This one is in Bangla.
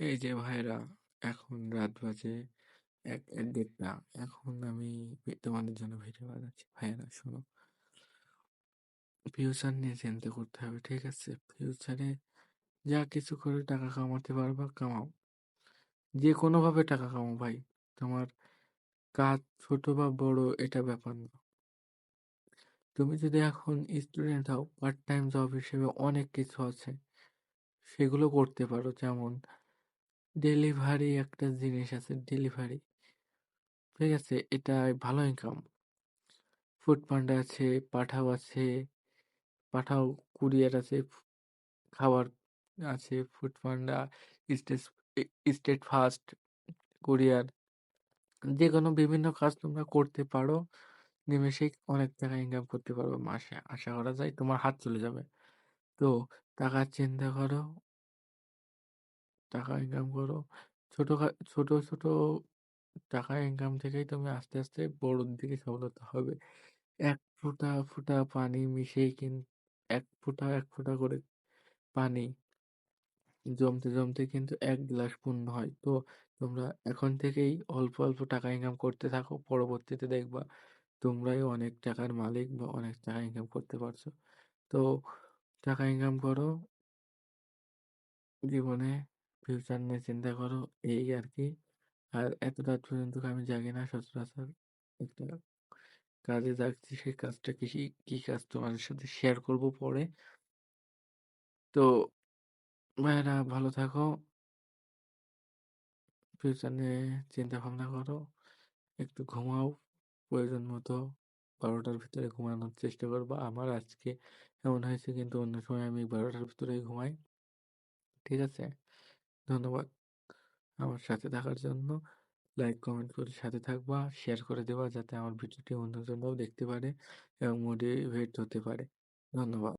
এই যে ভাইরা, এখন রাত বাজে ১-১:৩০। এখন আমি তোমাদের জন্য ভিডিও বানাচ্ছি। ভাইয়েরা শোনো, ফিউচার নিয়ে চিন্তা করতে হবে, ঠিক আছে? ফিউচারে যা কিছু করে টাকা কামাতে পারবা কামাও, যে কোনোভাবে টাকা কামাও ভাই। তোমার কাজ ছোট বা বড় এটা ব্যাপার না। তুমি যদি এখন স্টুডেন্ট হও, পার্ট টাইম জব হিসেবে অনেক কিছু আছে, সেগুলো করতে পারো। যেমন ডেলিভারি একটা জিনিস আছে, ডেলিভারি, ঠিক আছে? এটা ভালো ইনকাম। ফুড পান্ডা আছে, পাঠাও আছে, পাঠাও কুরিয়ার আছে, খাবার আছে, ফুড পান্ডা, স্টেট স্টেট ফাস্ট কুরিয়ার, যে কোনো বিভিন্ন কাজ তোমরা করতে পারো। নিমেষেই অনেক টাকা ইনকাম করতে পারবে মাসে, আশা করা যায় তোমার হাত চলে যাবে। তো টাকার চিন্তা করো, টাকা ইনকাম করো। ছোট ছোট টাকা ইনকাম থেকেই তুমি আস্তে আস্তে বড়োর দিকে সফলতা হবে। এক ফোঁটা ফোঁটা পানি মিশেই কিন্তু, এক ফোঁটা করে পানি জমতে জমতে কিন্তু এক গ্লাস পূর্ণ হয়। তো তোমরা এখন থেকেই অল্প অল্প টাকা ইনকাম করতে থাকো, পরবর্তীতে দেখবা তোমরাই অনেক টাকার মালিক বা অনেক টাকা ইনকাম করতে পারছো। তো টাকা ইনকাম করো, জীবনে ফিউচার নিয়ে চিন্তা করো, এই আর কি। আর এত রাত পর্যন্ত আমি জাগি না সচরাচর, একটা কাজে যাচ্ছি, সেই কাজটা কি কাজ তোমাদের সাথে শেয়ার করব পরে। তো ভাইয়েরা ভালো থাকো, ফিউচার নিয়ে চিন্তা ভাবনা করো, একটু ঘুমাও প্রয়োজন মতো। 12টার ভিতরে ঘুমানোর চেষ্টা করবো। আমার আজকে এমন হয়েছে, কিন্তু অন্য সময় আমি 12টার ভিতরেই ঘুমাই, ঠিক আছে? ধন্যবাদ আমার সাথে থাকার জন্য। লাইক কমেন্ট করে সাথে থাকবা, শেয়ার করে দেবা যাতে আমার ভিডিওটি অন্যজনরাও দেখতে পারে এবং মোটিভেট হতে পারে। ধন্যবাদ।